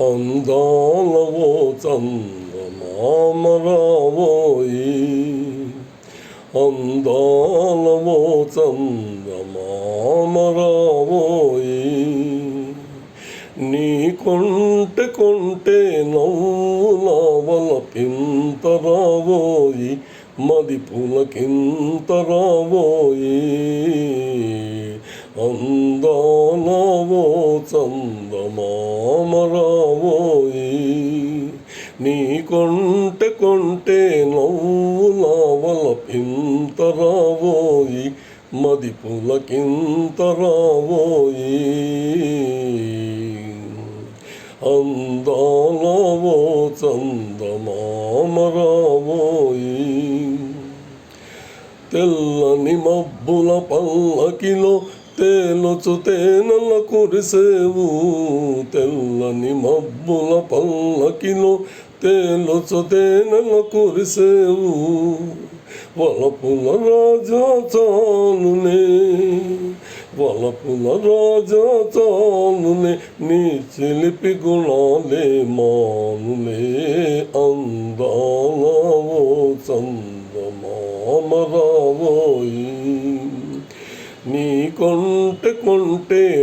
అందాలవో చందమామరావోయి, అందాలవో చందమామరావోయి. నీ కొంటె నవ్వులవలపింతరావోయి, మది పులకింతరావోయి. అందాలవో చందమామరావోయి, నీ కొంటె నవ్వులవలపింతరావోయి, మది పులకింతరావోయి. అందాలవో చందమామరావోయి. తెల్లని మబ్బుల పల్లకిలో తేలుచు తేనెల కురిసేవు, తెల్లని మబ్బుల పల్లకిలో తేలుచు తేనెల కురిసేవు. వలపుల రాజా చాలునే, వలపుల రాజా చాలునే, నీ చిలిపి గుణాలే మానులే. అందాలవో చందమామరావోయి, నీ కొంటె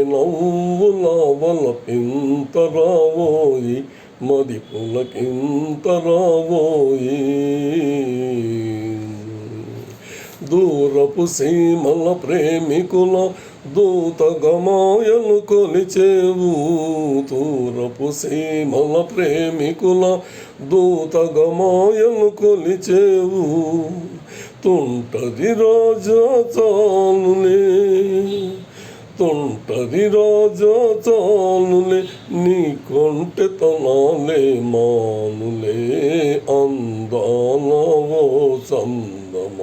నవ్వులవలపింతరావోయి, మది పులకింతరావోయి. దూరపు సీమల ప్రేమికుల దూతగమాయలు కొలిచేవు, దూరపు సీమల ప్రేమికుల దూతగమాయలు కొలిచేవు. తుంటది రాజా చాలునే, తుంటది రాజా చాలులే, నీ కొంటెతనాలే మానులే. అందాలవో చందమామరావోయి,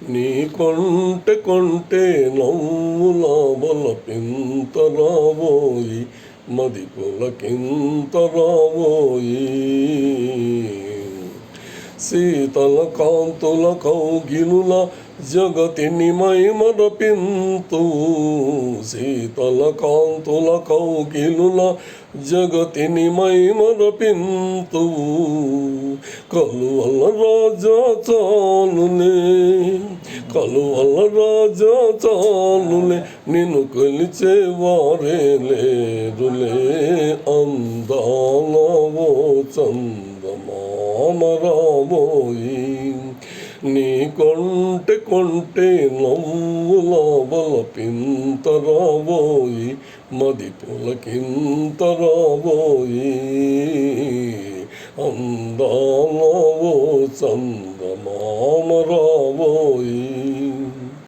నీ కొంటె నవ్వులవలపింతరావోయి, మది పులకింతరావోయి. శీతల కాంతుల కౌగిలుల జగతిని మైమరపింతు, శీతల కాంతుల కౌగిలుల జగతిని మైమరపింతు. కలువల రాజా చాలునే, కలువల రాజా చాలులే, నిన్ను కొలిచేవారే లేరులే. అందాలవో చందమామరావోయి, నీ కొంటె నవ్వులవలపింతరావోయి, మది పులకింతరావోయి. అందాలవో చందమామరావోయి.